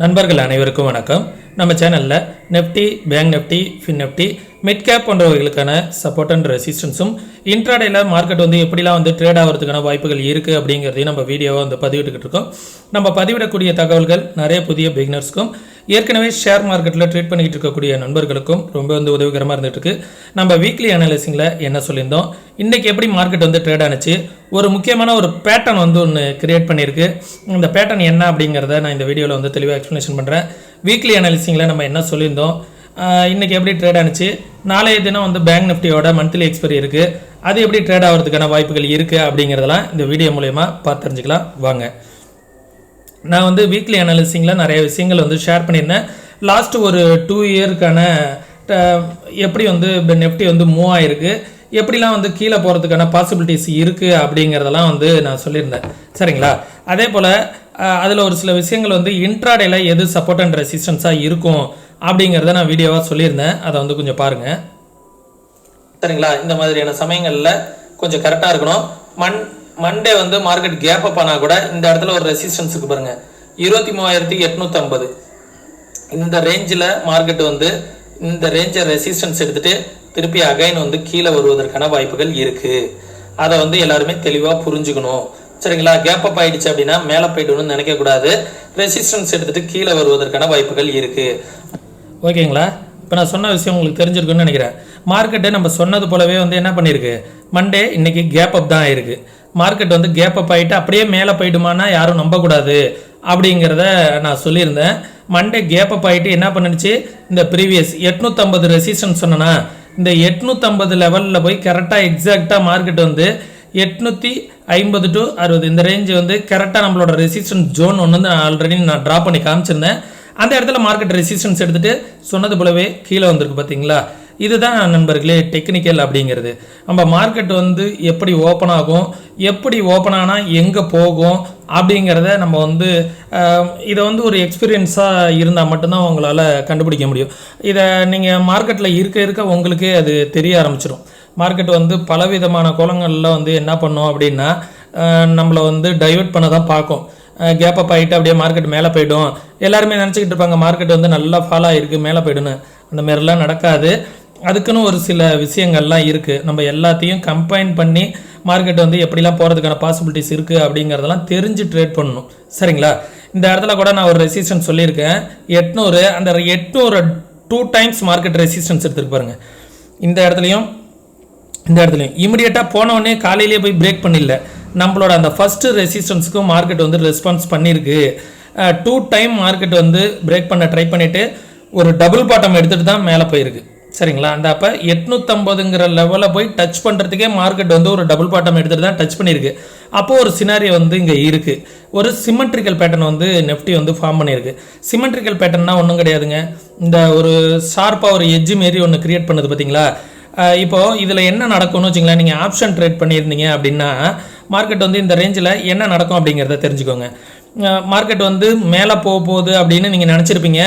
நண்பர்கள் அனைவருக்கும் வணக்கம். நம்ம சேனலில் Nifty, bank Nifty, fin Nifty, mid cap போன்றவர்களுக்கான சப்போர்ட் அண்ட் ரெசிஸ்டன்ஸும் இன்ட்ராடேல மார்க்கெட் எப்படிலாம் ட்ரேட் ஆகிறதுக்கான வாய்ப்புகள் இருக்குது அப்படிங்கிறதையும் நம்ம வீடியோவை பதிவிட்டுக்கிட்டு இருக்கோம். நம்ம பதிவிடக்கூடிய தகவல்கள் நிறைய புதிய பிகினர்ஸ்க்கும் ஏற்கனவே ஷேர் மார்க்கெட்டில் ட்ரேட் பண்ணிக்கிட்டு இருக்கக்கூடிய நண்பர்களுக்கும் ரொம்ப உதவிகரமாக இருந்துட்டு இருக்கு. நம்ம வீக்லி அனாலிசிங்கில் என்ன சொல்லியிருந்தோம், இன்றைக்கி எப்படி மார்க்கெட் ட்ரேட் ஆனிச்சு, ஒரு முக்கியமான ஒரு பேட்டர்ன் ஒன்று கிரியேட் பண்ணியிருக்கு. இந்த பேட்டர்ன் என்ன அப்படிங்கிறத நான் இந்த வீடியோவில் தெளிவாக எக்ஸ்ப்ளனேஷன் பண்ணுறேன். வீக்லி அனாலிசிங்கில் நம்ம என்ன சொல்லியிருந்தோம், இன்றைக்கி எப்படி ட்ரேட் ஆனிச்சு, நாளைய தினம் பேங்க் நிஃப்டியோட மந்த்லி எக்ஸ்பைரி இருக்குது, அது எப்படி ட்ரேட் ஆகிறதுக்கான வாய்ப்புகள் இருக்குது அப்படிங்கிறதெல்லாம் இந்த வீடியோ மூலயமா பார்த்து தெரிஞ்சுக்கலாம் வாங்க. நான் வீக்லி அனாலிசிங்கில் நிறைய விஷயங்கள் ஷேர் பண்ணியிருந்தேன். லாஸ்ட்டு ஒரு 2 இயருக்கான எப்படி நெஃப்டி மூவ் ஆகிருக்கு, எப்படிலாம் கீழே போகிறதுக்கான பாசிபிலிட்டிஸ் இருக்குது அப்படிங்கிறதெல்லாம் நான் சொல்லியிருந்தேன். சரிங்களா? அதே போல் அதில் ஒரு சில விஷயங்கள் இன்ட்ராடேல எது சப்போர்ட் அண்ட் ரெசிஸ்டன்ஸாக இருக்கும் அப்படிங்கிறத நான் வீடியோவாக சொல்லியிருந்தேன். அதை கொஞ்சம் பாருங்கள். சரிங்களா? இந்த மாதிரியான சமயங்களில் கொஞ்சம் கரெக்டாக இருக்கணும். மண்டே மார்க்கெட் கேப் அப் ஆனால் கூட இந்த இடத்துல ஒரு ரெசிஸ்டன்ஸுக்கு பாருங்க 23,850 இந்த ரேஞ்சில் மார்க்கெட் இந்த ரேஞ்சை ரெசிஸ்டன்ஸ் எடுத்துட்டு திருப்பி அகைன் கீழே வருவதற்கான வாய்ப்புகள் இருக்கு. அதை எல்லாருமே தெளிவாக புரிஞ்சுக்கணும். சரிங்களா? கேப் அப் ஆயிடுச்சு அப்படின்னா மேலே போய்ட்டு நினைக்கக்கூடாது. ரெசிஸ்டன்ஸ் எடுத்துட்டு கீழே வருவதற்கான வாய்ப்புகள் இருக்கு. ஓகேங்களா? இப்போ நான் சொன்ன விஷயம் உங்களுக்கு தெரிஞ்சிருக்குன்னு நினைக்கிறேன். மார்க்கெட்டு நம்ம சொன்னது போலவே என்ன பண்ணியிருக்கு, மண்டே இன்னைக்கு கேப் அப் தான் ஆயிருக்கு. மார்க்கெட் கேப் அப் ஆகிட்டு அப்படியே மேலே போயிடுமானா யாரும் நம்பக்கூடாது அப்படிங்கிறத நான் சொல்லியிருந்தேன். மண்டே கேப் அப் ஆகிட்டு என்ன பண்ணிடுச்சு, இந்த ப்ரீவியஸ் 850 ரெசிஸ்டன்ஸ் சொன்னேன்னா இந்த 850 லெவலில் போய் கரெக்டாக எக்ஸாக்டாக மார்க்கெட் 850 to 60 இந்த ரேஞ்சு கரெக்டாக நம்மளோட ரெசிஸ்டன்ஸ் ஜோன் ஒன்று ஆல்ரெடி நான் ட்ரா பண்ணி காமிச்சிருந்தேன். அந்த இடத்துல மார்க்கெட் ரெசிஸ்டன்ஸ் எடுத்துகிட்டு சொன்னது போலவே கீழே வந்திருக்கு. பார்த்தீங்களா? இதுதான் நண்பர்களே டெக்னிக்கல் அப்படிங்கிறது. நம்ம மார்க்கெட் எப்படி ஓப்பன் ஆகும், எப்படி ஓப்பன் ஆனால் எங்கே போகும் அப்படிங்கிறத நம்ம இதை ஒரு எக்ஸ்பீரியன்ஸாக இருந்தால் மட்டும்தான் உங்களால் கண்டுபிடிக்க முடியும். இதை நீங்கள் மார்க்கெட்டில் இருக்க உங்களுக்கே அது தெரிய ஆரம்பிச்சிடும். மார்க்கெட் பலவிதமான கோலங்களில் என்ன பண்ணோம் அப்படின்னா நம்மளை டைவர்ட் பண்ண தான் பார்க்கும். கேப் அப் ஆகிட்டு அப்படியே மார்க்கெட் மேலே போய்டும். எல்லாருமே நினச்சிக்கிட்டு இருப்பாங்க மார்க்கெட் நல்லா ஃபாலோ ஆகிருக்கு மேலே போய்டுன்னு. அந்த மாதிரிலாம் நடக்காது. அதுக்குன்னு ஒரு சில விஷயங்கள்லாம் இருக்குது. நம்ம எல்லாத்தையும் கம்பைன் பண்ணி மார்க்கெட் எப்படிலாம் போகிறதுக்கான பாசிபிலிட்டிஸ் இருக்குது அப்படிங்கிறதெல்லாம் தெரிஞ்சு ட்ரேட் பண்ணணும். சரிங்களா? இந்த இடத்துல கூட நான் ஒரு ரெசிஸ்டன்ஸ் சொல்லியிருக்கேன் 800. அந்த 800 2 டைம்ஸ் மார்க்கெட் ரெசிஸ்டன்ஸ் எடுத்துருக்கு பாருங்கள். இந்த இடத்துலையும் இமிடியேட்டாக போனவொடனே காலையிலேயே போய் பிரேக் பண்ணிடல. நம்மளோட அந்த ஃபஸ்ட்டு ரெசிஸ்டன்ஸுக்கும் மார்க்கெட் ரெஸ்பான்ஸ் பண்ணியிருக்கு. 2 டைம் மார்க்கெட் பிரேக் பண்ண ட்ரை பண்ணிவிட்டு ஒரு டபுள் பாட்டம் எடுத்துகிட்டு தான் மேலே போயிருக்கு. சரிங்களா? அந்த அப்போ 850ங்கிற லெவலில் போய் டச் பண்ணுறதுக்கே மார்க்கெட் ஒரு டபுள் பாட்டம் எடுத்துகிட்டு தான் டச் பண்ணியிருக்கு. அப்போது ஒரு சினாரியோ இங்கே இருக்குது. ஒரு சிமெட்ரிக்கல் பேட்டர்ன் நெஃப்டி ஃபார்ம் பண்ணியிருக்கு. சிமெட்ரிக்கல் பேட்டர்னா ஒன்றும் கிடையாதுங்க. இந்த ஒரு ஷார்ப்பாக ஒரு எட்ஜு மாரி ஒன்று கிரியேட் பண்ணுது. பார்த்தீங்களா? இப்போது இதில் என்ன நடக்கும்னு வச்சுங்களேன், நீங்கள் ஆப்ஷன் ட்ரேட் பண்ணியிருந்தீங்க அப்படின்னா மார்க்கெட் இந்த ரேஞ்சில் என்ன நடக்கும் அப்படிங்கிறத தெரிஞ்சுக்கோங்க. மார்க்கெட் மேலே போகுது அப்படின்னு நீங்கள் நினச்சிருப்பீங்க.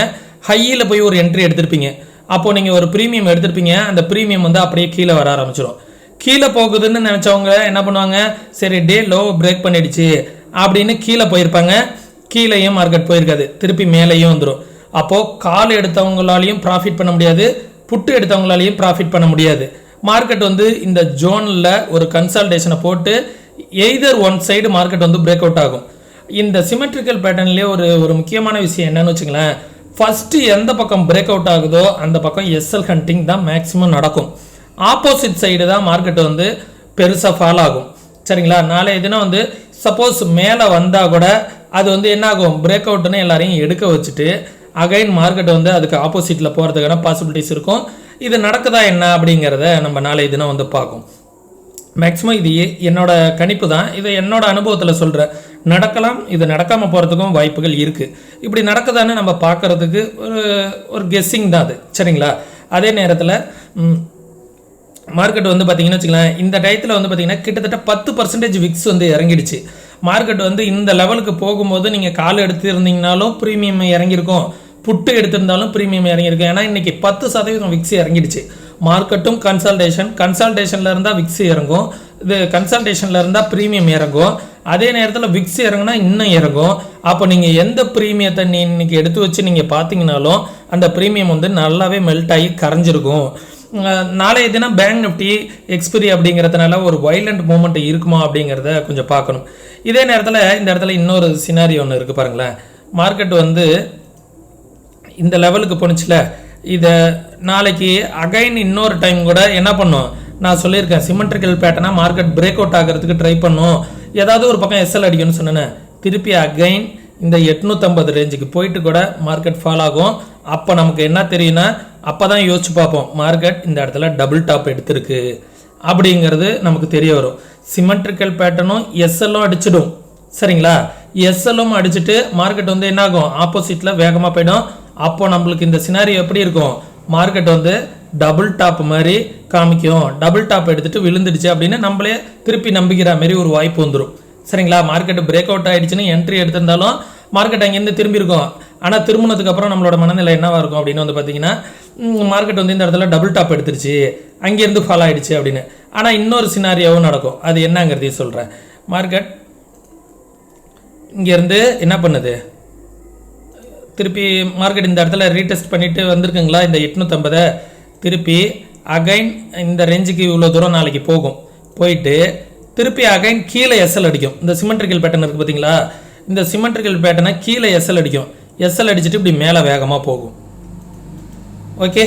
ஹையில் போய் ஒரு என்ட்ரி எடுத்திருப்பீங்க. அப்போது நீங்கள் ஒரு ப்ரீமியம் எடுத்திருப்பீங்க. அந்த ப்ரீமியம் அப்படியே கீழே வர ஆரம்பிச்சிடும். கீழே போகுதுன்னு நினச்சவங்க என்ன பண்ணுவாங்க, சரி டே லோ பிரேக் பண்ணிடுச்சு அப்படின்னு கீழே போயிருப்பாங்க. கீழேயும் மார்க்கெட் போயிருக்காது, திருப்பி மேலேயும் வந்துடும். அப்போது கால் எடுத்தவங்களாலையும் ப்ராஃபிட் பண்ண முடியாது, புட்டு எடுத்தவங்களாலையும் ப்ராஃபிட் பண்ண முடியாது. மார்க்கெட் இந்த ஜோனில் ஒரு கன்சல்டேஷனை போட்டு either one side market break out ஆகும். இந்த சிமெட்ரிக்கல் பேட்டர்ன்லேயே ஒரு முக்கியமான விஷயம் என்னன்னு வச்சுங்களேன், ஃபஸ்ட்டு எந்த பக்கம் பிரேக் அவுட் ஆகுதோ அந்த பக்கம் எஸ்எல் ஹண்டிங் தான் மேக்ஸிமம் நடக்கும். ஆப்போசிட் சைடு தான் மார்க்கெட் பெருசாக ஃபால் ஆகும். சரிங்களா? நாளைய தினம் சப்போஸ் மேலே வந்தால் கூட அது என்ன ஆகும், பிரேக் அவுட்னு எல்லாரையும் எடுக்க வச்சுட்டு அகைன் மார்க்கெட் அதுக்கு ஆப்போசிட்டில் போகிறதுக்கான பாசிபிலிட்டிஸ் இருக்கும். இது நடக்குதா என்ன அப்படிங்கிறத நம்ம நாளைய தினம் பார்க்கும். மேக்ஸிமம் இது என்னோட கணிப்பு தான், இதை என்னோட அனுபவத்தில் சொல்கிறேன். நடக்கலாம், இது நடக்காமல் போகிறதுக்கும் வாய்ப்புகள் இருக்குது. இப்படி நடக்குதான்னு நம்ம பார்க்குறதுக்கு ஒரு கெஸ்ஸிங் தான் அது. சரிங்களா? அதே நேரத்தில் மார்க்கெட் பார்த்தீங்கன்னு வச்சுக்கலாம், இந்த டயத்தில் பார்த்தீங்கன்னா கிட்டத்தட்ட 10% விக்ஸ் இறங்கிடுச்சு. மார்க்கெட் இந்த லெவலுக்கு போகும்போது நீங்கள் கால் எடுத்துருந்தீங்கனாலும் ப்ரீமியம் இறங்கியிருக்கும், புட்டு எடுத்திருந்தாலும் ப்ரீமியம் இறங்கியிருக்கும். ஏன்னா இன்றைக்கி 10% விக்ஸ் இறங்கிடுச்சு. மார்க்கெட்டும் கன்சல்டேஷனில் இருந்தால் விக்ஸ் இறங்கும். இது கன்சல்டேஷனில் இருந்தால் ப்ரீமியம் இறங்கும், அதே நேரத்தில் விக்ஸ் இறங்குனா இன்னும் இறங்கும். அப்போ நீங்கள் எந்த ப்ரீமியத்தை இன்னைக்கு எடுத்து வச்சு நீங்கள் பார்த்தீங்கனாலும் அந்த ப்ரீமியம் வந்து நல்லாவே மெல்ட் ஆகி கரைஞ்சிருக்கும். நாளைய தினம் பேங்க் நிஃப்டி எக்ஸ்பிரி அப்படிங்கிறதுனால ஒரு வைலண்ட் மூமெண்ட் இருக்குமா அப்படிங்கிறத கொஞ்சம் பார்க்கணும். இதே நேரத்தில் இந்த இடத்துல இன்னொரு சினாரி ஒன்று இருக்குது பாருங்களேன். மார்க்கெட் வந்து இந்த லெவலுக்கு போணுச்சுல, இதை நாளைக்கு அகைன் இன்னொரு டைம் கூட என்ன பண்ணும், நான் சொல்லியிருக்கேன் சிமெட்ரிக்கல் பேட்டர்னாக மார்க்கெட் பிரேக் அவுட் ஆகிறதுக்கு ட்ரை பண்ணும், ஏதாவது ஒரு பக்கம் எஸ்எல் அடிக்கும்னு சொன்னேன். திருப்பி அகைன் இந்த 850 ரேஞ்சுக்கு போயிட்டு கூட மார்க்கெட் ஃபால் ஆகும். அப்போ நமக்கு என்ன தெரியும்னா, அப்போ தான் யோசிச்சு பார்ப்போம் மார்க்கெட் இந்த இடத்துல டபுள் டாப் எடுத்திருக்கு அப்படிங்கிறது நமக்கு தெரிய வரும். சிமெட்ரிக்கல் பேட்டர்னும் எஸ்எல்லும் அடிச்சிடும், சரிங்களா? எஸ்எல்லும் அடிச்சுட்டு மார்க்கெட் வந்து என்ன ஆகும், ஆப்போசிட்டில் வேகமாக போயிடும். அப்போ நம்மளுக்கு இந்த சினாரி எப்படி இருக்கும், மார்க்கெட் வந்து டபுள் டாப் மாதிரி காமிக்கும். டபுள் டாப் எடுத்துட்டு விழுந்துடுச்சு அப்படின்னு நம்மளே திருப்பி நம்பிக்கிற மாதிரி ஒரு வாய்ப்பு வந்துடும், சரிங்களா? மார்க்கெட் பிரேக் அவுட் ஆகிடுச்சுன்னு என்ட்ரி எடுத்திருந்தாலும் மார்க்கெட் அங்கேருந்து திரும்பி இருக்கும். ஆனால் திரும்பினதுக்கு அப்புறம் நம்மளோட மனநிலை என்னவா இருக்கும் அப்படின்னு வந்து பார்த்தீங்கன்னா, மார்க்கெட் வந்து இந்த இடத்துல டபுள் டாப் எடுத்துருச்சு, அங்கேருந்து ஃபால் ஆகிடுச்சு அப்படின்னு. ஆனால் இன்னொரு சினாரியாவும் நடக்கும், அது என்னங்கிறதையும் சொல்கிறேன். மார்க்கெட் இங்கேருந்து என்ன பண்ணுது, திருப்பி மார்க்கெட் இந்த இடத்துல ரீடெஸ்ட் பண்ணிட்டு வந்திருக்குங்களா இந்த 850, திருப்பி அகைன் இந்த ரேஞ்சுக்கு இவ்வளோ தூரம் நாளைக்கு போகும், போயிட்டு திருப்பி அகைன் கீழே எஸ்எல் அடிக்கும். இந்த சிமெட்ரிக்கல் பேட்டர்ன் இருக்குது பார்த்தீங்களா, இந்த சிமெட்ரிக்கல் பேட்டர்னை கீழே எஸ்எல் அடிக்கும். எஸ்எல் அடிச்சுட்டு இப்படி மேலே வேகமாக போகும். ஓகே,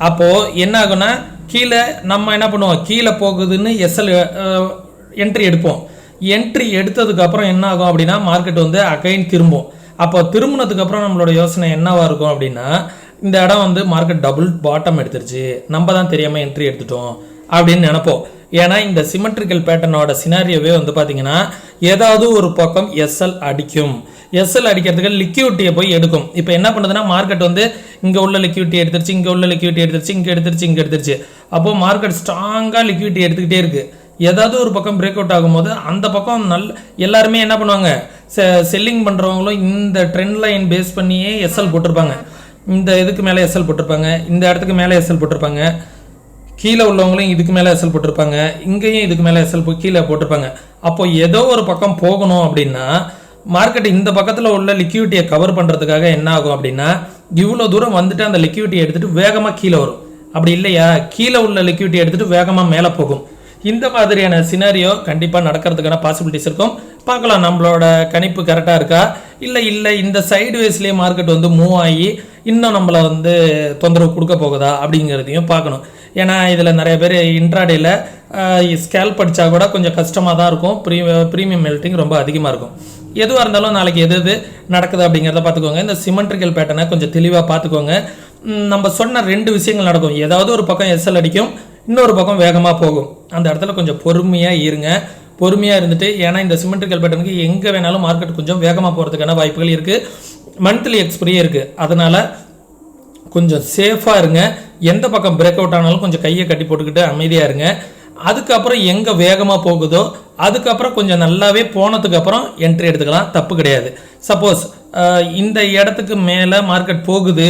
அப்போது என்ன ஆகும்னா, கீழே நம்ம என்ன பண்ணுவோம், கீழே போகுதுன்னு எஸ்எல் என்ட்ரி எடுப்போம். என்ட்ரி எடுத்ததுக்கப்புறம் என்ன ஆகும் அப்படின்னா, மார்க்கெட் வந்து அகைன் திரும்பும். அப்போ திரும்பினதுக்கப்புறம் நம்மளோட யோசனை என்னவா இருக்கும் அப்படின்னா, இந்த இடம் வந்து மார்க்கெட் டபுள் பாட்டம் எடுத்துருச்சு, நம்ம தான் தெரியாமல் என்ட்ரி எடுத்துட்டோம் அப்படின்னு நினைப்போம். ஏன்னா இந்த சிமெட்ரிக்கல் பேட்டர்னோட சினாரியோவே வந்து பார்த்தீங்கன்னா, ஏதாவது ஒரு பக்கம் எஸ்எல் அடிக்கும். எஸ்எல் அடிக்கிறதுக்கு லிக்யூடிட்டியை போய் எடுக்கும். இப்போ என்ன பண்ணுதுன்னா, மார்க்கெட் வந்து இங்கே உள்ள லிக்யூடிட்டி எடுத்துருச்சு, இங்கே உள்ள லிக்யூடிட்டி எடுத்துருச்சு, இங்கே எடுத்துருச்சு, இங்கே எடுத்துருச்சு. அப்போது மார்க்கெட் ஸ்ட்ராங்காக லிக்யூடிட்டி எடுத்துக்கிட்டே இருக்குது. ஏதாவது ஒரு பக்கம் பிரேக் அவுட் ஆகும்போது அந்த பக்கம் எல்லாருமே என்ன பண்ணுவாங்க, செல்லிங் பண்ணுறவங்களும் இந்த ட்ரெண்ட் லைன் பேஸ் பண்ணியே எஸ்எல் போட்டிருப்பாங்க. இந்த இதுக்கு மேலே எஸ்எல் போட்டிருப்பாங்க, இந்த இடத்துக்கு மேலே எஸ்எல் போட்டிருப்பாங்க, கீழே உள்ளவங்களும் இதுக்கு மேலே எஸ்எல் போட்டிருப்பாங்க, இங்கேயும் இதுக்கு மேலே எஸ்எல் கீழே போட்டிருப்பாங்க. அப்போ ஏதோ ஒரு பக்கம் போகணும் அப்படின்னா மார்க்கெட் இந்த பக்கத்தில் உள்ள லிக்யூடிட்டியை கவர் பண்ணுறதுக்காக என்ன ஆகும் அப்படின்னா, இவ்வளோ தூரம் வந்துட்டு அந்த லிக்யூடிட்டியை எடுத்துகிட்டு வேகமாக கீழே வரும். அப்படி இல்லையா, கீழே உள்ள லிக்யூடிட்டியை எடுத்துகிட்டு வேகமாக மேலே போகும். இந்த மாதிரியான சினாரியோ கண்டிப்பாக நடக்கிறதுக்கான பாசிபிலிட்டிஸ் இருக்கும். பார்க்கலாம் நம்மளோட கணிப்பு கரெக்டாக இருக்கா, இல்லை இந்த சைடு வேஸ்லேயே மார்க்கெட் வந்து மூவ் ஆகி இன்னும் நம்மளை வந்து தொந்தரவு கொடுக்க போகுதா அப்படிங்கிறதையும் பார்க்கணும். ஏன்னா இதில் நிறைய பேர் இன்ட்ராடேயில் ஸ்கேல் படித்தா கூட கொஞ்சம் கஷ்டமாக தான் இருக்கும். ப்ரீமியம் மெல்ட்டிங் ரொம்ப அதிகமாக இருக்கும். எதுவாக இருந்தாலும் நாளைக்கு எது நடக்குது அப்படிங்கிறத பார்த்துக்கோங்க. இந்த சிமெட்ரிக்கல் பேட்டர்னை கொஞ்சம் தெளிவாக பார்த்துக்கோங்க. நம்ம சொன்ன 2 விஷயங்கள் நடக்கும். ஏதாவது ஒரு பக்கம் எஸ்எல் அடிக்கும், இன்னொரு பக்கம் வேகமாக போகும். அந்த இடத்துல கொஞ்சம் பொறுமையாக இருங்க. பொறுமையாக இருந்துட்டு, ஏன்னா இந்த சிமெட்ரிக்கல் பேட்டர்னுக்கு எங்கே வேணாலும் மார்க்கெட் கொஞ்சம் வேகமாக போகிறதுக்கான வாய்ப்புகள் இருக்குது. மந்த்லி எக்ஸ்பிரியே இருக்குது. அதனால் கொஞ்சம் சேஃபாக இருங்க. எந்த பக்கம் பிரேக் அவுட் ஆனாலும் கொஞ்சம் கையை கட்டி போட்டுக்கிட்டு அமைதியாக இருங்க. அதுக்கப்புறம் எங்கே வேகமாக போகுதோ அதுக்கப்புறம் கொஞ்சம் நல்லாவே போனதுக்கப்புறம் என்ட்ரி எடுத்துக்கலாம், தப்பு கிடையாது. சப்போஸ் இந்த இடத்துக்கு மேலே மார்க்கெட் போகுது,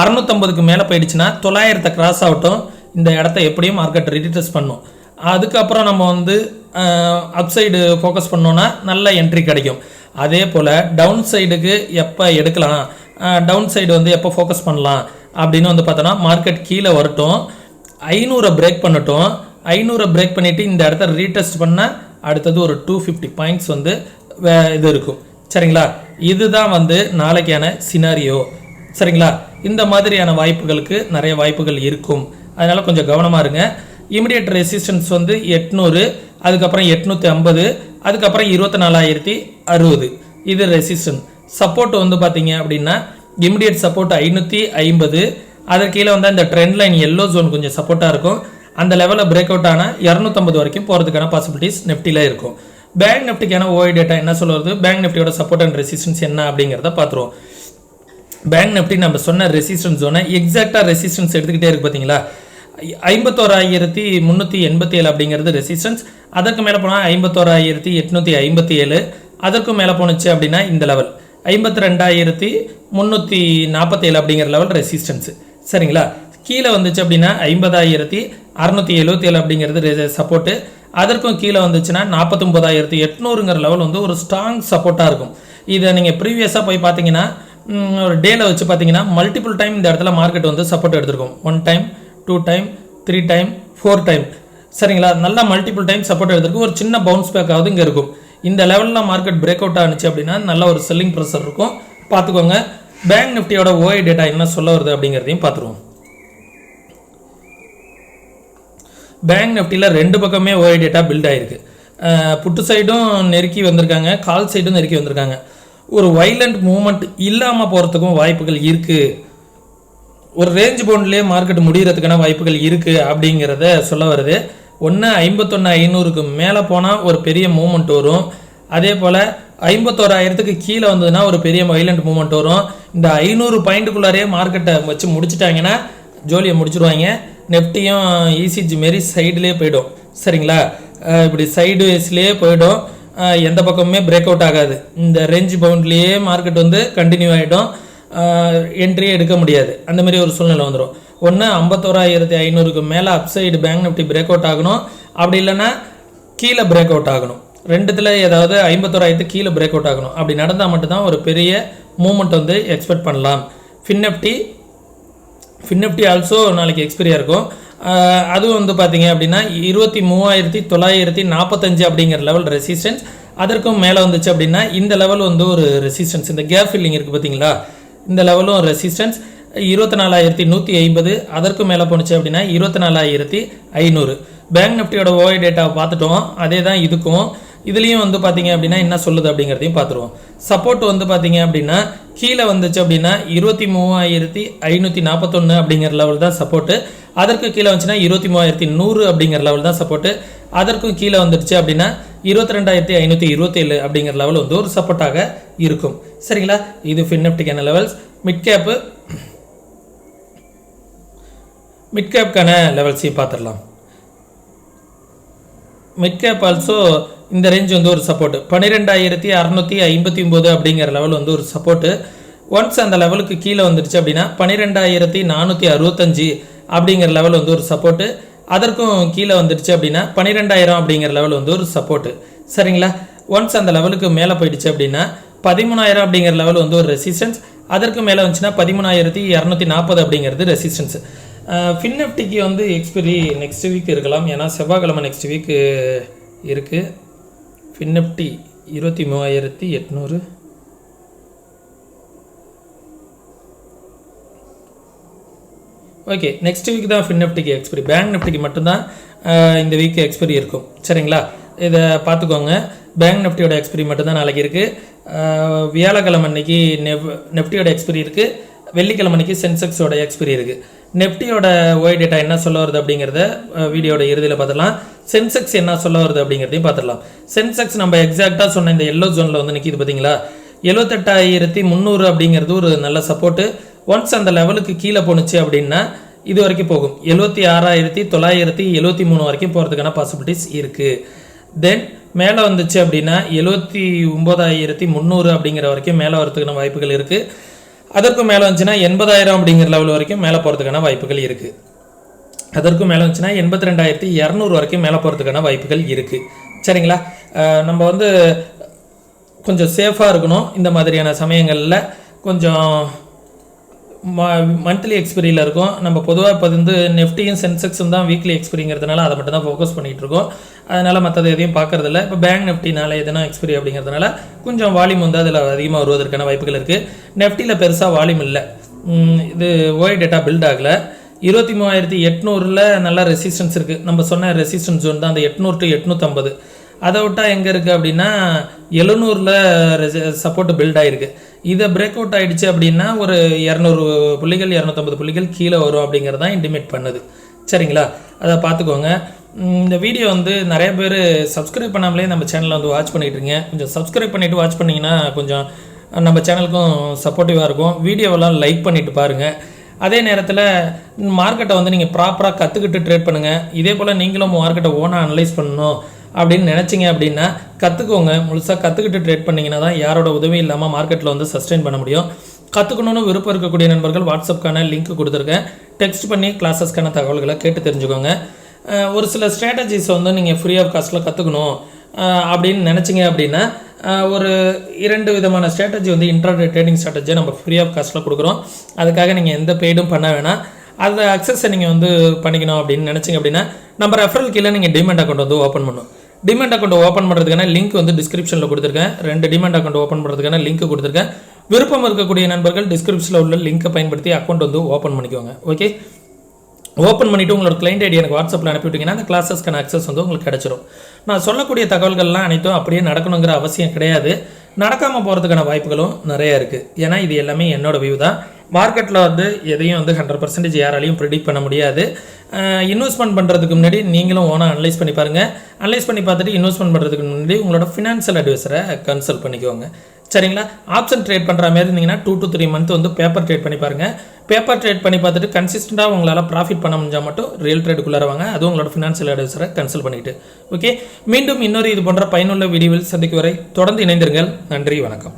650க்கு மேலே போயிடுச்சுன்னா 900 கிராஸ் ஆகட்டும், இந்த இடத்த எப்படியும் மார்க்கெட் ரீடெஸ்ட் பண்ணும். அதுக்கப்புறம் நம்ம வந்து அப்சைடு ஃபோக்கஸ் பண்ணோன்னா நல்ல என்ட்ரி கிடைக்கும். அதே போல் டவுன் சைடுக்கு எப்போ எடுக்கலாம், டவுன் சைடு வந்து எப்போ ஃபோக்கஸ் பண்ணலாம் அப்படின்னு வந்து பார்த்தோன்னா, மார்க்கெட் கீழே வரட்டும், 500 பிரேக் பண்ணட்டும். 500 பிரேக் பண்ணிவிட்டு இந்த இடத்த ரீடெஸ்ட் பண்ணால் அடுத்தது ஒரு 250 பாயிண்ட்ஸ் வந்து இது இருக்கும், சரிங்களா? இதுதான் வந்து நாளைக்கான சினாரியோ, சரிங்களா? இந்த மாதிரியான வாய்ப்புகளுக்கு நிறைய வாய்ப்புகள் இருக்கும். அதனால் கொஞ்சம் கவனமாக இருங்க. இமிடியேட் ரெசிஸ்டன்ஸ் வந்து 800, அதுக்கப்புறம் 850, அதுக்கப்புறம் 24,060 இது ரெசிஸ்டன்ஸ். சப்போர்ட் வந்து பார்த்தீங்க அப்படின்னா இமிடியேட் சப்போர்ட் 550, அதற்கு கீழே வந்து அந்த ட்ரெண்ட் லைன் எல்லோ ஜோன் கொஞ்சம் சப்போர்ட்டாக இருக்கும். அந்த லெவலில் பிரேக் அவுட் ஆனால் 250 வரைக்கும் போகிறதுக்கான பாசிபிலிட்டிஸ் நெஃப்டியில் இருக்கும். பேங்க் நிஃப்டிக்கான ஓஐ டேட்டா என்ன சொல்லுறது, பேங்க் நிஃப்டியோட சப்போர்ட் அண்ட் ரெசிஸ்டன்ஸ் என்ன அப்படிங்கிறத பார்த்துருவோம். பேங்க் நிஃப்டி நம்ம சொன்ன ரெசிஸ்டன்ஸ் ஜோனை எக்ஸாக்டாக ரெசிஸ்டன்ஸ் எடுத்துக்கிட்டே இருக்கு பார்த்தீங்களா. 51,387 அப்படிங்கிறது ரெசிஸ்டன்ஸ். அதற்கு மேலே போனால் 51,857, அதற்கும் மேலே போணுச்சு அப்படின்னா இந்த லெவல் 52,347 அப்படிங்கிற லெவல் ரெசிஸ்டன்ஸு, சரிங்களா? கீழே வந்துச்சு அப்படின்னா 50,677 அப்படிங்கிறது சப்போர்ட்டு. அதற்கும் கீழே வந்துச்சுன்னா 49,800ங்கிற லெவல் வந்து ஒரு ஸ்ட்ராங் சப்போர்ட்டாக இருக்கும். இதை நீங்கள் ப்ரீவியஸாக போய் பார்த்தீங்கன்னா ஒரு டேல வச்சு பார்த்தீங்கன்னா மல்டிபிள் டைம் இந்த இடத்துல மார்க்கெட் வந்து சப்போர்ட் எடுத்திருக்கும். 1 டைம், 2 டைம், 3 டைம், 4 டைம், சரிங்களா? நல்லா மல்டிபிள் டைம் சப்போர்ட் எடுத்திருக்கு. ஒரு சின்ன பவுன்ஸ் பேக் ஆகுது இங்கே இருக்கும். இந்த லெவலில் மார்க்கெட் பிரேக் அவுட் ஆனிச்சு அப்படின்னா நல்ல ஒரு செல்லிங் ப்ரெஷர் இருக்கும், பார்த்துக்கோங்க. பேங்க் நிஃப்டியோட ஓஐ டேட்டா என்ன சொல்ல வருது அப்படிங்கிறதையும் பார்த்துருவோம். பேங்க் நிஃப்டியில் 2 பக்கமே ஓஐ டேட்டா பில்ட் ஆகிருக்கு. புட்டு சைடும் நெருக்கி வந்திருக்காங்க, கால் சைடும் நெருக்கி வந்திருக்காங்க. ஒரு வைலண்ட் மூவ்மெண்ட் இல்லாமல் போகிறதுக்கும் வாய்ப்புகள் இருக்குது. ஒரு ரேஞ்ச் பவுண்ட்லேயே மார்க்கெட் முடிகிறதுக்கான வாய்ப்புகள் இருக்குது அப்படிங்கிறத சொல்ல வருது. ஒன்று 51,500க்கு மேலே போனால் ஒரு பெரிய மூவ்மெண்ட் வரும். அதே போல் 51,000க்கு கீழே வந்ததுன்னா ஒரு பெரிய வைலண்ட் மூவ்மெண்ட் வரும். இந்த 500 பாயிண்ட்டுக்குள்ளாரே மார்க்கெட்டை வச்சு முடிச்சிட்டாங்கன்னா ஜோலியை முடிச்சிருவாங்க. நெஃப்டியும் இசிஜி மாரி சைட்லேயே போயிடும், சரிங்களா? இப்படி சைடு வேஸ்லேயே போயிடும், எந்த பக்கமுமே பிரேக் அவுட் ஆகாது. இந்த ரேஞ்ச் பவுண்ட்லேயே மார்க்கெட் வந்து கண்டினியூ ஆகிடும், என்ட்ரியே எடுக்க முடியாது. அந்த மாதிரி ஒரு சூழ்நிலை வந்துடும். ஒன்று 51,500க்கு மேலே upside bank Nifty break out ஆகணும், அப்படி இல்லைன்னா கீழே பிரேக் அவுட் ஆகணும். ரெண்டுத்தில் ஏதாவது 51,000 கீழே பிரேக் அவுட் ஆகணும். அப்படி நடந்தால் மட்டும்தான் ஒரு பெரிய மூமெண்ட் வந்து எக்ஸ்பெக்ட் பண்ணலாம். ஃபின்னிஃப்டி ஆல்சோ நாளைக்கு எக்ஸ்பீரியாக இருக்கும். அதுவும் வந்து பார்த்தீங்க அப்படின்னா 23,945 அப்படிங்கிற லெவல் ரெசிஸ்டன்ஸ். அதற்கும் மேலே வந்துச்சு அப்படின்னா இந்த லெவல் வந்து ஒரு ரெசிஸ்டன்ஸ். இந்த கேப் ஃபில்லிங் இருக்குது பார்த்தீங்களா, இந்த லெவலும் ரெசிஸ்டன்ஸ். 24,150 அதற்கும் மேலே போணுச்சு அப்படின்னா 24,500. பேங்க் நிஃப்டியோட ஓஐ டேட்டாவை பார்த்துட்டோம், அதே தான் இதுக்கும். இதுலேயும் வந்து பார்த்தீங்க அப்படின்னா என்ன சொல்லுது அப்படிங்கிறதையும் பார்த்துருவோம். சப்போர்ட் வந்து பார்த்தீங்க அப்படின்னா கீழே வந்துச்சு அப்படின்னா 23,541 அப்படிங்கிற லெவல் தான் சப்போர்ட்டு. அதற்கு கீழே வந்துச்சுன்னா 23,100 அப்படிங்கிற லெவல் தான் சப்போர்ட்டு. அதற்கும் கீழே வந்துடுச்சு அப்படின்னா 22,527 அப்படிங்கிற லெவல் வந்து ஒரு சப்போர்ட்டாக இருக்கும், சரிங்களா? இது ஃபின்னிஃப்டிக்கான லெவல்ஸ். மிட் கேப்க்கான லெவல்ஸையும் பார்த்துடலாம். மிட் கேப் ஆல்சோ இந்த ரேஞ்ச் வந்து ஒரு சப்போர்ட். 12,659 அப்படிங்கிற லெவல் வந்து ஒரு சப்போர்ட்டு. ஒன்ஸ் அந்த லெவலுக்கு கீழே வந்துடுச்சு அப்படின்னா 12,465 அப்படிங்கிற லெவல் வந்து ஒரு சப்போர்ட்டு. அதற்கும் கீழே வந்துடுச்சு அப்படின்னா 12,000 அப்படிங்கிற லெவல் வந்து ஒரு சப்போர்ட்டு, சரிங்களா? ஒன்ஸ் அந்த லெவலுக்கு மேலே போயிடுச்சு அப்படின்னா 13,000 அப்படிங்கிற லெவல் வந்து ஒரு ரெசிஸ்டன்ஸ். அதற்கு மேலே வந்துச்சுன்னா 13,240 அப்படிங்கிறது ரெசிஸ்டன்ஸ். ஃபின்னிஃப்டிக்கு வந்து எக்ஸ்பைரி நெக்ஸ்ட் வீக் இருக்கலாம், ஏன்னா செவ்வாய்க்கிழமை நெக்ஸ்ட் வீக் இருக்குது. ஃபின்னிஃப்டி 23,800. ஓகே, நெக்ஸ்ட் வீக் தான் ஃபின்னிஃப்டிக்கு எக்ஸ்பைரி. பேங்க் நிஃப்டிக்கு மட்டும்தான் இந்த வீக் எக்ஸ்பைரி இருக்கும், சரிங்களா? இதை பார்த்துக்கோங்க. பேங்க் நிஃப்டியோட எக்ஸ்பைரி மட்டும்தான் நாளைக்கு இருக்குது. வியாழக்கிழமை அன்னைக்கு நெஃப்டியோட எக்ஸ்பைரி இருக்குது. வெள்ளிக்கிழமை அன்னைக்கு சென்செக்ஸோட எக்ஸ்பைரி இருக்குது. நெஃப்டியோட ஓய் டேட்டா என்ன சொல்ல வருது அப்படிங்கிறத வீடியோட இறுதியில் பார்த்துடலாம். சென்செக்ஸ் என்ன சொல்ல வருது அப்படிங்கிறதையும் பார்த்துடலாம். சென்செக்ஸ் நம்ம எக்ஸாக்டாக சொன்ன இந்த எல்லோ ஜோனில் வந்து நிற்கிது பார்த்தீங்களா, 78,300 அப்படிங்கிறது ஒரு நல்ல சப்போர்ட்டு. ஒன்ஸ் அந்த லெவலுக்கு கீழே போணுச்சு அப்படின்னா இது வரைக்கும் போகும். 76,973 வரைக்கும் போகிறதுக்கான பாசிபிலிட்டிஸ் இருக்குது. தென் மேலே வந்துச்சு அப்படின்னா 79,300 அப்படிங்கிற வரைக்கும் மேலே வரதுக்கான வாய்ப்புகள் இருக்குது. அதற்கும் மேலே வந்துச்சுன்னா 80,000 அப்படிங்கிற லெவல் வரைக்கும் மேலே போகிறதுக்கான வாய்ப்புகள் இருக்குது. அதற்கும் மேலே வந்துச்சுன்னா 82,200 வரைக்கும் மேலே போகிறதுக்கான வாய்ப்புகள் இருக்குது, சரிங்களா? நம்ம வந்து கொஞ்சம் சேஃபாக இருக்கணும் இந்த மாதிரியான சமயங்களில். கொஞ்சம் மந்த்லி எக்ஸ்பைரியில் இருக்கும். நம்ம பொதுவாக இப்போ வந்து நெஃப்டியும் சென்செக்ஸும் தான் வீக்லி எக்ஸ்பைரிங்கிறதுனால அதை மட்டும் தான் ஃபோக்கஸ் பண்ணிகிட்டு இருக்கோம். அதனால் மற்றது எதையும் பார்க்கறதில்ல. இப்போ பேங்க் நிஃப்டினால எதுனா எக்ஸ்பைரி அப்படிங்கிறதுனால கொஞ்சம் வால்யூம் வந்து அதில் அதிகமாக வருவதற்கான வாய்ப்புகள் இருக்குது. நெஃப்டியில் பெருசாக வால்யூம் இல்லை. இது ஓய் டேட்டா பில்ட் ஆகலை. 23,800 நல்ல ரெசிஸ்டன்ஸ் இருக்குது. நம்ம சொன்ன ரெசிஸ்டன்ஸ் ஜோன் தான் அந்த 800 to 850. அதை விட்டால் எங்கே இருக்குது அப்படின்னா 700 சப்போர்ட் பில்ட் ஆகிருக்கு. இதை பிரேக் அவுட் ஆகிடுச்சு அப்படின்னா ஒரு 200 புள்ளிகள் 250 புள்ளிகள் கீழே வரும் அப்படிங்கிறது தான் இன்டிமேட் பண்ணுது, சரிங்களா? அதை பார்த்துக்கோங்க. இந்த வீடியோ வந்து நிறைய பேர் சப்ஸ்கிரைப் பண்ணாமலே நம்ம சேனலில் வந்து வாட்ச் பண்ணிட்டுருங்க. கொஞ்சம் சப்ஸ்கிரைப் பண்ணிவிட்டு வாட்ச் பண்ணிங்கன்னா கொஞ்சம் நம்ம சேனலுக்கும் சப்போர்ட்டிவாக இருக்கும். வீடியோவெல்லாம் லைக் பண்ணிவிட்டு பாருங்கள். அதே நேரத்தில் மார்க்கெட்டை வந்து நீங்கள் ப்ராப்பராக கற்றுக்கிட்டு ட்ரேட் பண்ணுங்கள். இதே போல் நீங்களும் மார்க்கெட்டை ஓனாக அனலைஸ் பண்ணணும் அப்படின்னு நினச்சிங்க அப்படின்னா கற்றுக்கோங்க. முழுசாக கற்றுக்கிட்டு ட்ரேட் பண்ணிங்கன்னா தான் யாரோட உதவி இல்லாமல் மார்க்கெட்டில் வந்து சஸ்டெயின் பண்ண முடியும். கற்றுக்கணுன்னு விருப்பம் இருக்கக்கூடிய நண்பர்கள் வாட்ஸ்அப்க்கான லிங்க் கொடுத்துருக்கேன். டெக்ஸ்ட் பண்ணி கிளாஸஸ்க்கான தகவல்களை கேட்டு தெரிஞ்சுக்கோங்க. ஒரு சில ஸ்ட்ராட்டஜிஸை வந்து நீங்கள் ஃப்ரீ ஆஃப் காஸ்ட்டில் கற்றுக்கணும் அப்படின்னு நினச்சிங்க அப்படின்னா ஒரு 2 விதமான ஸ்ட்ராட்டஜி வந்து இன்ட்ராடே ட்ரேடிங் ஸ்ட்ராட்டஜியை நம்ம ஃப்ரீ ஆஃப் காஸ்ட்டில் கொடுக்குறோம். அதுக்காக நீங்கள் எந்த பெய்டும் பண்ண வேணாம். அந்த அக்சஸை நீங்கள் வந்து பண்ணிக்கணும் அப்படின்னு நினச்சிங்க அப்படின்னா நம்ம ரெஃபரல் கீழே நீங்கள் டிமெண்ட் அக்கௌண்ட் வந்து ஓப்பன் பண்ணணும். டிமெண்ட் அக்கௌண்ட் ஓப்பன் பண்ணுறதுக்கான லிங்க் வந்து டிஸ்கிரிப்ஷனில் கொடுத்துருக்கேன். 2 டிமெண்ட் அக்கௌண்ட் ஓப்பன் பண்ணுறதுக்கான லிங்க் கொடுத்துருக்கேன். விருப்பம் இருக்கக்கூடிய நண்பர்கள் டிஸ்கிரிப்ஷனில் உள்ள லிங்க்கை பயன்படுத்தி அக்கௌண்ட் வந்து ஓப்பன் பண்ணிக்கோங்க. ஓகே, ஓப்பன் பண்ணிவிட்டு உங்களோட கிளைண்ட் ஐடி எனக்கு வாட்ஸ்அப்பில் அனுப்பிவிட்டிங்கன்னா அந்த கிளாஸஸ்க்கான அக்சஸ் வந்து உங்களுக்கு கிடச்சிரும். நான் சொல்லக்கூடிய தகவல்கள்லாம் அனைத்தும் அப்படியே நடக்கணுங்கிற அவசியம் கிடையாது. நடக்காமல் போகிறதுக்கான வாய்ப்புகளும் நிறையா இருக்குது. ஏன்னா இது எல்லாமே என்னோட வியூ தான். மார்க்கெட்டில் வந்து எதையும் வந்து 100% யாராலையும் ப்ரிடிக்ட் பண்ண முடியாது. இன்வெஸ்ட்மெண்ட் பண்ணுறதுக்கு முன்னாடி நீங்களும் ஓனாக அனலைஸ் பண்ணி பாருங்கள். அனலைஸ் பண்ணி பார்த்துட்டு இன்வெஸ்ட்மெண்ட் பண்ணுறதுக்கு முன்னாடி உங்களோட ஃபினான்ஷியல் அட்வைசரை கன்சல்ட் பண்ணிக்கோங்க. சரிங்களா? ஆப்ஷன் ட்ரேட் பண்ணுற மாதிரி இருந்தீங்கன்னா 2 to 3 மந்த் வந்து பேப்பர் ட்ரேட் பண்ணி பாருங்கள். பேப்பர் ட்ரேட் பண்ணி பார்த்துட்டு கன்சிஸ்டண்ட்டாக உங்களால் ப்ராஃபிட் பண்ண முடிஞ்சால் மட்டும் ரியல் ட்ரேடுக்குள்ளே வாங்க. அதுவும் உங்களோட ஃபினான்ஷியல் அட்வைசரை கன்சல்ட் பண்ணிவிட்டு. ஓகே, மீண்டும் இன்னொரு இது போன்ற பயனுள்ள வீடியோவில் சந்திக்கும் வரை தொடர்ந்து இணைந்திருங்கள். நன்றி, வணக்கம்.